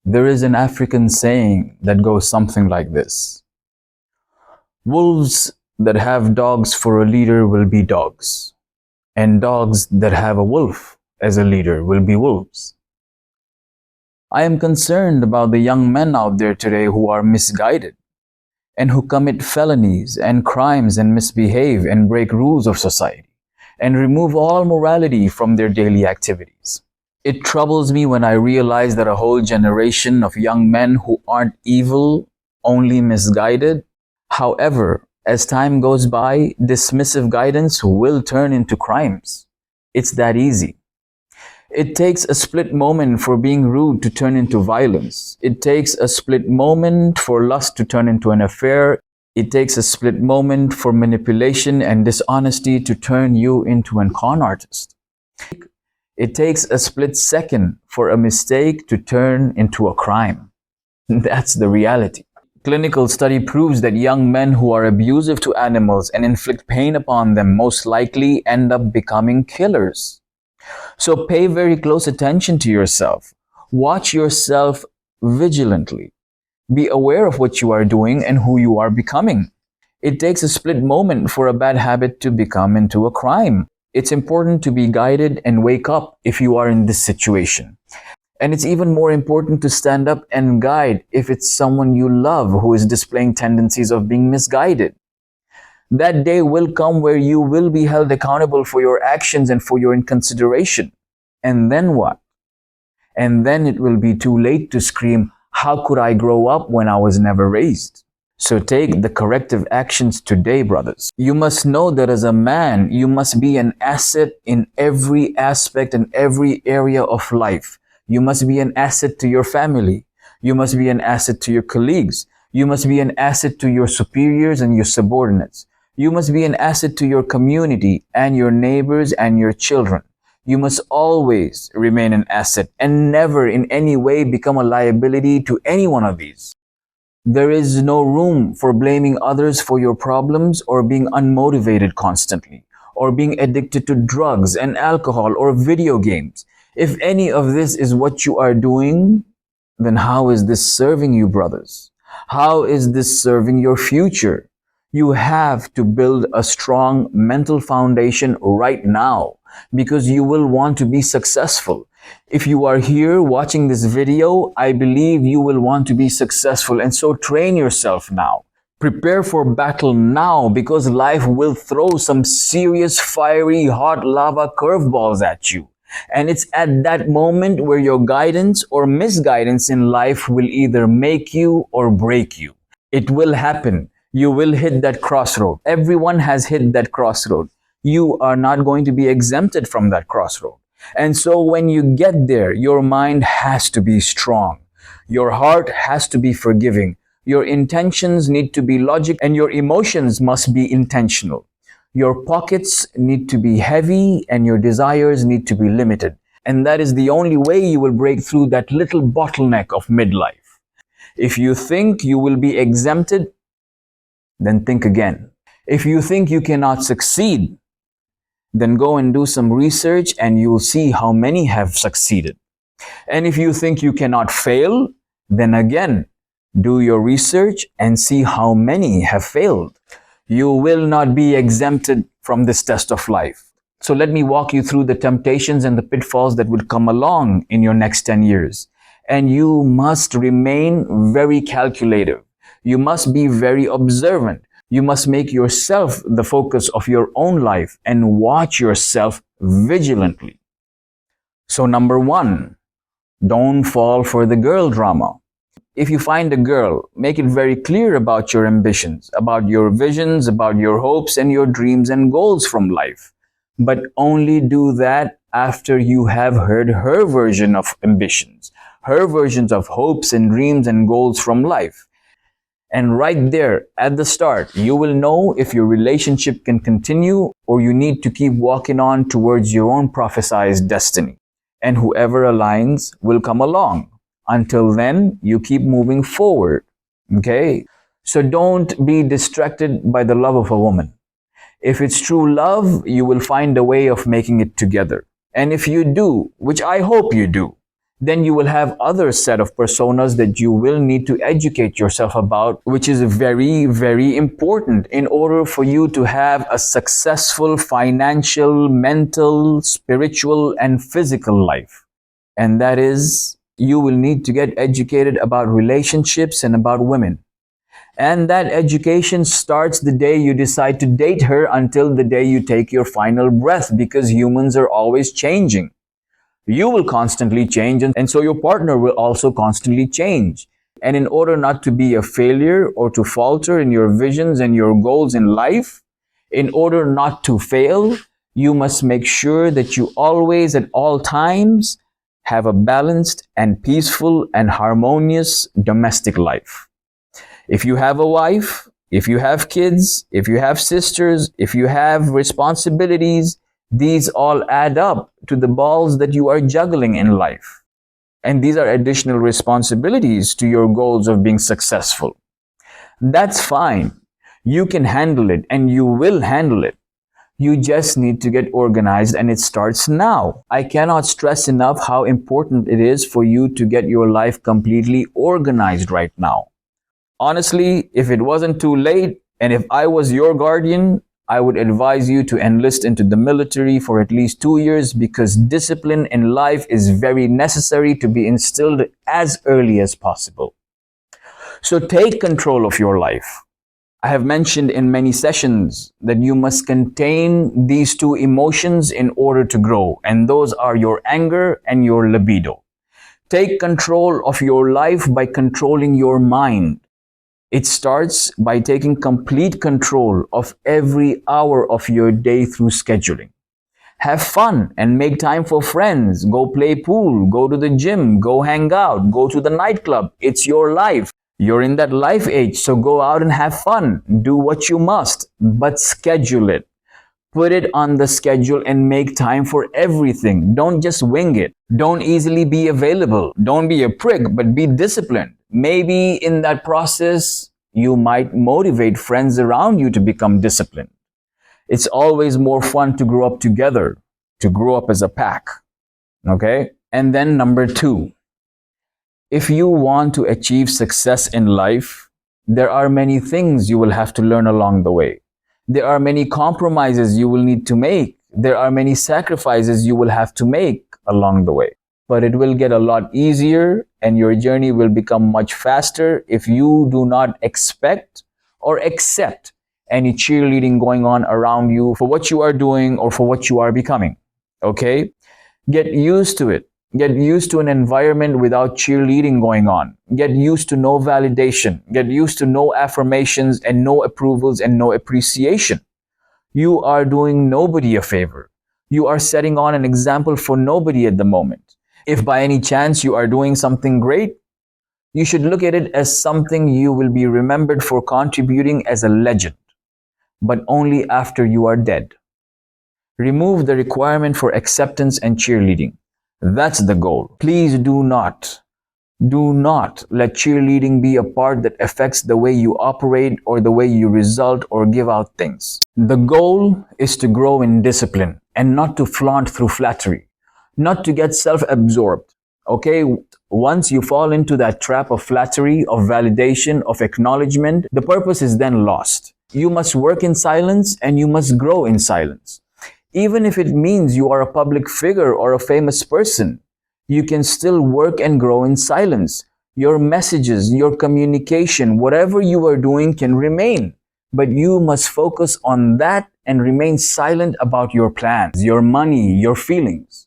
There is an African saying that goes something like this: wolves that have dogs for a leader will be dogs, and dogs that have a wolf as a leader will be wolves. I am concerned about the young men out there today who are misguided and who commit felonies and crimes and misbehave and break rules of society and remove all morality from their daily activities. It troubles me when I realize that a whole generation of young men who aren't evil, only misguided. However, as time goes by, dismissive guidance will turn into crimes. It's that easy. It takes a split moment for being rude to turn into violence. It takes a split moment for lust to turn into an affair. It takes a split moment for manipulation and dishonesty to turn you into an con artist. It takes a split second for a mistake to turn into a crime. That's the reality. Clinical study proves that young men who are abusive to animals and inflict pain upon them most likely end up becoming killers. So pay very close attention to yourself. Watch yourself vigilantly. Be aware of what you are doing and who you are becoming. It takes a split moment for a bad habit to become into a crime. It's important to be guided and wake up if you are in this situation. And it's even more important to stand up and guide if it's someone you love who is displaying tendencies of being misguided. That day will come where you will be held accountable for your actions and for your inconsideration. And then what? And then it will be too late to scream, "How could I grow up when I was never raised?" So take the corrective actions today, brothers. You must know that as a man, you must be an asset in every aspect and every area of life. You must be an asset to your family. You must be an asset to your colleagues. You must be an asset to your superiors and your subordinates. You must be an asset to your community and your neighbors and your children. You must always remain an asset and never in any way become a liability to any one of these. There is no room for blaming others for your problems or being unmotivated constantly or being addicted to drugs and alcohol or video games. If any of this is what you are doing, then how is this serving you, brothers? How is this serving your future? You have to build a strong mental foundation right now because you will want to be successful. If you are here watching this video, I believe you will want to be successful, and so train yourself now. Prepare for battle now because life will throw some serious fiery hot lava curveballs at you. And it's at that moment where your guidance or misguidance in life will either make you or break you. It will happen. You will hit that crossroad. Everyone has hit that crossroad. You are not going to be exempted from that crossroad. And so when you get there, your mind has to be strong. Your heart has to be forgiving. Your intentions need to be logical and your emotions must be intentional. Your pockets need to be heavy and your desires need to be limited. And that is the only way you will break through that little bottleneck of midlife. If you think you will be exempted, then think again. If you think you cannot succeed, then go and do some research and you'll see how many have succeeded. And if you think you cannot fail, then again, do your research and see how many have failed. You will not be exempted from this test of life. So let me walk you through the temptations and the pitfalls that will come along in your next 10 years. And you must remain very calculative. You must be very observant. You must make yourself the focus of your own life and watch yourself vigilantly. So number one, don't fall for the girl drama. If you find a girl, make it very clear about your ambitions, about your visions, about your hopes and your dreams and goals from life. But only do that after you have heard her version of ambitions, her versions of hopes and dreams and goals from life. And right there at the start, you will know if your relationship can continue or you need to keep walking on towards your own prophesized destiny. And whoever aligns will come along. Until then, you keep moving forward. Okay? So don't be distracted by the love of a woman. If it's true love, you will find a way of making it together. And if you do, which I hope you do, Then you will have other set of personas that you will need to educate yourself about, which is very, very important in order for you to have a successful financial, mental, spiritual, and physical life. And that is, you will need to get educated about relationships and about women. And that education starts the day you decide to date her until the day you take your final breath, because humans are always changing. You will constantly change, and so your partner will also constantly change. And in order not to be a failure or to falter in your visions and your goals in life, in order not to fail, you must make sure that you always at all times have a balanced and peaceful and harmonious domestic life. If you have a wife, if you have kids, if you have sisters, if you have responsibilities, these all add up to the balls that you are juggling in life. And these are additional responsibilities to your goals of being successful. That's fine. You can handle it and you will handle it. You just need to get organized, and it starts now. I cannot stress enough how important it is for you to get your life completely organized right now. Honestly, if it wasn't too late, and if I was your guardian, I would advise you to enlist into the military for at least 2 years, because discipline in life is very necessary to be instilled as early as possible. So take control of your life. I have mentioned in many sessions that you must contain these two emotions in order to grow, and those are your anger and your libido. Take control of your life by controlling your mind. It starts by taking complete control of every hour of your day through scheduling. Have fun and make time for friends. Go play pool, go to the gym, go hang out, go to the nightclub. It's your life. You're in that life age, so go out and have fun. Do what you must, but schedule it. Put it on the schedule and make time for everything. Don't just wing it. Don't easily be available. Don't be a prick, but be disciplined. Maybe in that process, you might motivate friends around you to become disciplined. It's always more fun to grow up together, to grow up as a pack. Okay? And then number 2, if you want to achieve success in life, there are many things you will have to learn along the way. There are many compromises you will need to make. There are many sacrifices you will have to make along the way. But it will get a lot easier, and your journey will become much faster if you do not expect or accept any cheerleading going on around you for what you are doing or for what you are becoming. Okay? Get used to it. Get used to an environment without cheerleading going on. Get used to no validation. Get used to no affirmations and no approvals and no appreciation. You are doing nobody a favor. You are setting on an example for nobody at the moment. If by any chance you are doing something great, you should look at it as something you will be remembered for contributing as a legend, but only after you are dead. Remove the requirement for acceptance and cheerleading. That's the goal. Please do not let cheerleading be a part that affects the way you operate or the way you result or give out things. The goal is to grow in discipline and not to flaunt through flattery, not to get self-absorbed. Okay? Once you fall into that trap of flattery, of validation, of acknowledgement, the purpose is then lost. You must work in silence and you must grow in silence. Even if it means you are a public figure or a famous person, you can still work and grow in silence. Your messages, your communication, whatever you are doing can remain, but you must focus on that and remain silent about your plans, your money, your feelings.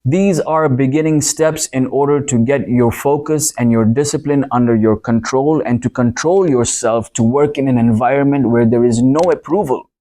These are beginning steps in order to get your focus and your discipline under your control and to control yourself to work in an environment where there is no approval.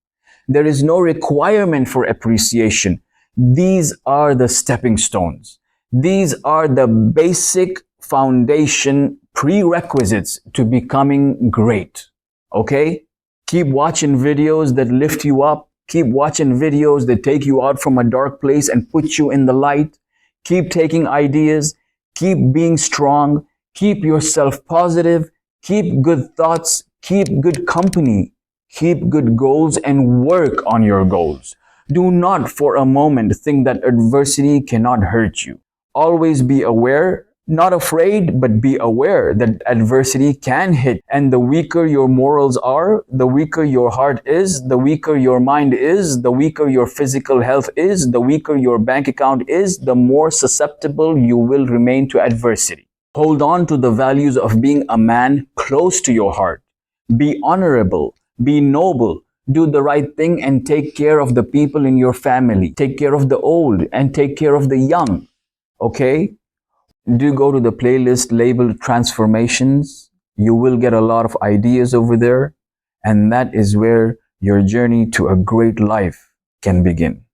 There is no requirement for appreciation. These are the stepping stones. These are the basic foundation prerequisites to becoming great. Okay? Keep watching videos that lift you up. Keep watching videos that take you out from a dark place and put you in the light. Keep taking ideas. Keep being strong. Keep yourself positive. Keep good thoughts. Keep good company. Keep good goals and work on your goals. Do not for a moment think that adversity cannot hurt you. Always be aware, not afraid, but be aware that adversity can hit. And the weaker your morals are, the weaker your heart is, the weaker your mind is, the weaker your physical health is, the weaker your bank account is, the more susceptible you will remain to adversity. Hold on to the values of being a man close to your heart. Be honorable, be noble, do the right thing, and take care of the people in your family. Take care of the old and take care of the young. Okay? Do go to the playlist labeled Transformations. You will get a lot of ideas over there, and that is where your journey to a great life can begin.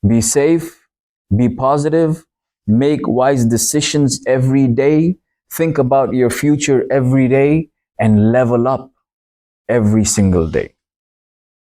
Be safe, be positive, make wise decisions every day, think about your future every day, and level up every single day.